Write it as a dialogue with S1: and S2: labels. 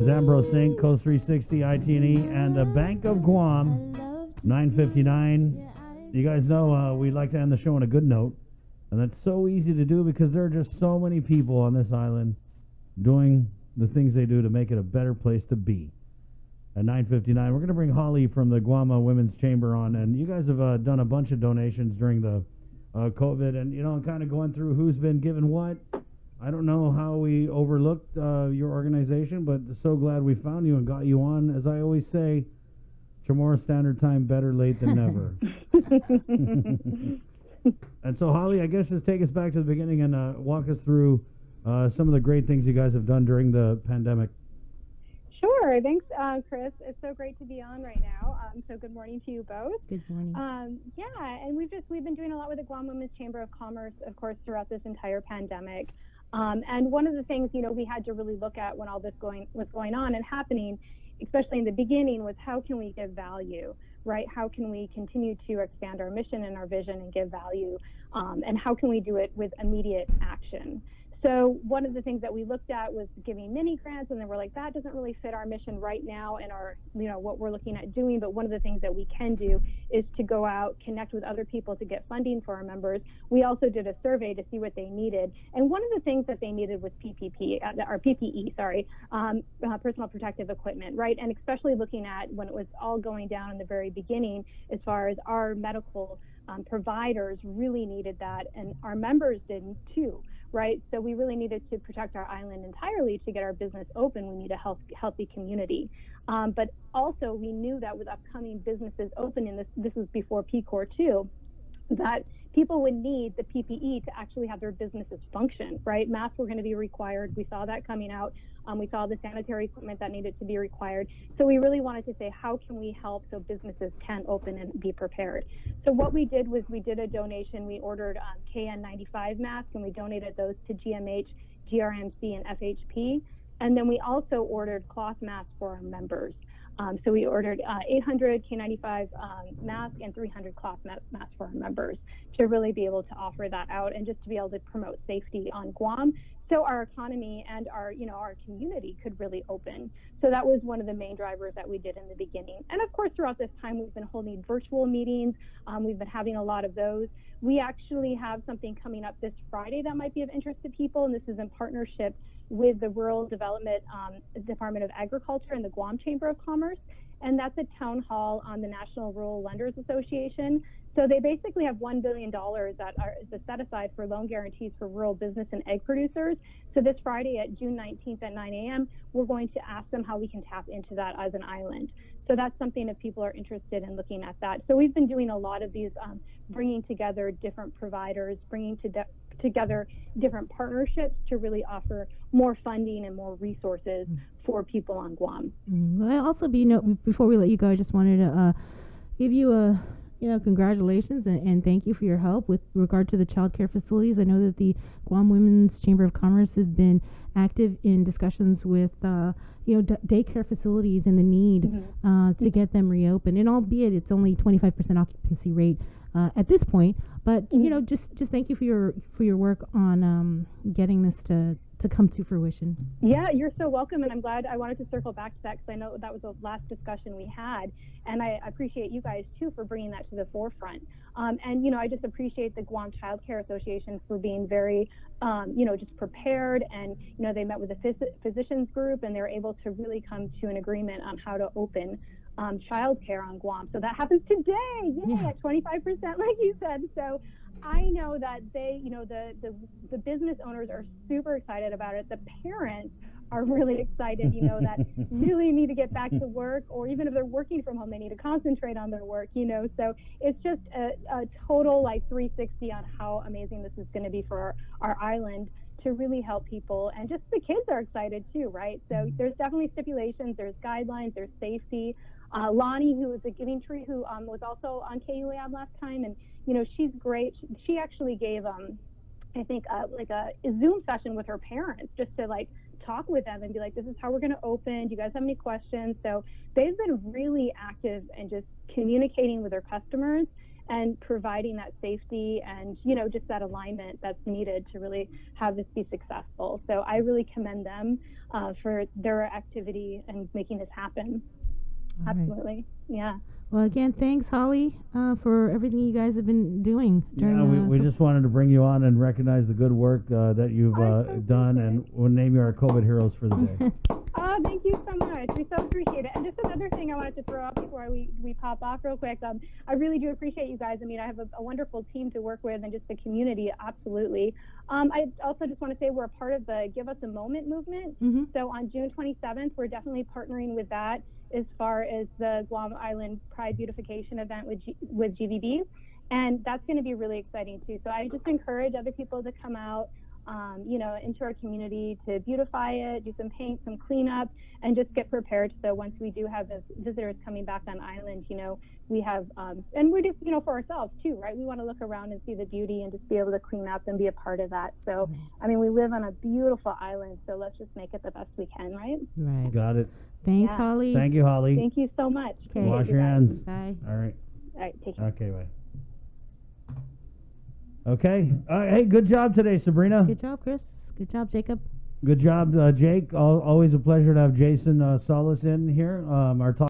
S1: Zambro Sync, Coast 360, IT&E, and the Bank of Guam, 9:59. You guys know we like to end the show on a good note, and that's so easy to do because there are just so many people on this island doing the things they do to make it a better place to be. At 9:59, we're going to bring Holly from the Guam Women's Chamber on, and you guys have done a bunch of donations during the COVID, and I'm kind of going through who's been given what. I don't know how we overlooked your organization, but so glad we found you and got you on. As I always say, Chamorro Standard Time, better late than never. And so, Holly, I guess just take us back to the beginning and walk us through some of the great things you guys have done during the pandemic.
S2: Sure. Thanks, Chris. It's so great to be on right now. So good morning to you both.
S3: Good morning.
S2: And we've been doing a lot with the Guam Women's Chamber of Commerce, of course, throughout this entire pandemic. And one of the things, we had to really look at when all this was going on and happening, especially in the beginning, was how can we give value, right? How can we continue to expand our mission and our vision and give value? And how can we do it with immediate action? So one of the things that we looked at was giving mini grants, and then we're like, that doesn't really fit our mission right now and our, what we're looking at doing. But one of the things that we can do is to go out, connect with other people to get funding for our members. We also did a survey to see what they needed. And one of the things that they needed was PPE, personal protective equipment, right? And especially looking at when it was all going down in the very beginning, as far as our medical providers really needed that, and our members did too. Right, so we really needed to protect our island entirely to get our business open. We need a healthy community, but also we knew that with upcoming businesses opening, this was before PCOR too, that people would need the PPE to actually have their businesses function. Right, masks were going to be required. We saw that coming out. We saw the sanitary equipment that needed to be required. So we really wanted to say, how can we help so businesses can open and be prepared? So what we did was we did a donation. We ordered KN95 masks, and we donated those to GMH, GRMC, and FHP. And then we also ordered cloth masks for our members. So we ordered 800 K95 masks and 300 cloth masks for our members to really be able to offer that out and just to be able to promote safety on Guam, so our economy and our community could really open. So that was one of the main drivers that we did in the beginning. And of course, throughout this time, we've been holding virtual meetings. We've been having a lot of those. We actually have something coming up this Friday that might be of interest to people, and this is in partnership with the Rural Development Department of Agriculture and the Guam Chamber of Commerce. And that's a town hall on the National Rural Lenders Association. So they basically have $1 billion that is set aside for loan guarantees for rural business and egg producers. So this Friday at June 19th at 9 a.m., we're going to ask them how we can tap into that as an island. So that's something if people are interested in looking at that. So we've been doing a lot of these, bringing together different providers, bringing together different partnerships to really offer more funding and more resources for people on Guam.
S3: Well, also, before we let you go, I just wanted to give you a congratulations and thank you for your help with regard to the child care facilities. I know that the Guam Women's Chamber of Commerce has been active in discussions with daycare facilities and the need to get them reopened. And albeit it's only 25% occupancy rate at this point, but just thank you for your work on getting this to come to fruition.
S2: Yeah, you're so welcome, and I'm glad. I wanted to circle back to that because I know that was the last discussion we had, and I appreciate you guys too for bringing that to the forefront. And I just appreciate the Guam Child Care Association for being very, just prepared, and they met with the physicians group, and they were able to really come to an agreement on how to open child care on Guam. So that happens today, at 25%, like you said. So I know that they, the business owners are super excited about it. The parents are really excited, that really need to get back to work, or even if they're working from home, they need to concentrate on their work, So it's just a total 360 on how amazing this is going to be for our island to really help people. And just the kids are excited too, right? So there's definitely stipulations, there's guidelines, there's safety. Lonnie, who is a Giving Tree, who was also on KUAB last time, and she's great. She actually gave I think a Zoom session with her parents just to talk with them and be like, this is how we're going to open. Do you guys have any questions? So they've been really active and just communicating with their customers and providing that safety and, you know, just that alignment that's needed to really have this be successful. So I really commend them for their activity and making this happen.
S3: All right.
S2: Absolutely. Yeah.
S3: Well, again, thanks, Holly, for everything you guys have been doing during.
S1: Yeah, we just wanted to bring you on and recognize the good work that you've done, and we'll name you our COVID heroes for the day.
S2: Oh, thank you so much. We so appreciate it. And just another thing I wanted to throw out before we pop off real quick. I really do appreciate you guys. I mean, I have a wonderful team to work with and just the community, absolutely. I also just want to say we're a part of the Give Us a Moment movement.
S3: Mm-hmm.
S2: So on June 27th, we're definitely partnering with that as far as the Guam Island Pride Beautification event with GVB. And that's going to be really exciting too. So I just encourage other people to come out, you know, into our community to beautify it, do some paint, some cleanup, and just get prepared. So once we do have visitors coming back on island, you know, we have, and we do, you know, for ourselves too, right? We want to look around and see the beauty and just be able to clean up and be a part of that. So, I mean, we live on a beautiful island, so let's just make it the best we can, right?
S3: Right.
S1: Got it.
S3: Thanks,
S2: Yeah.
S3: Holly.
S1: Thank you, Holly.
S2: Thank you so much.
S3: Okay.
S1: Wash
S2: You
S1: your
S2: guys.
S1: hands.
S3: Bye.
S1: All right.
S2: All right, take care.
S1: Okay, bye. Okay. Hey, good job today, Sabrina.
S3: Good job, Chris. Good job, Jacob.
S1: Good job, Jake. Always a pleasure to have Jason Solis in here. Our talk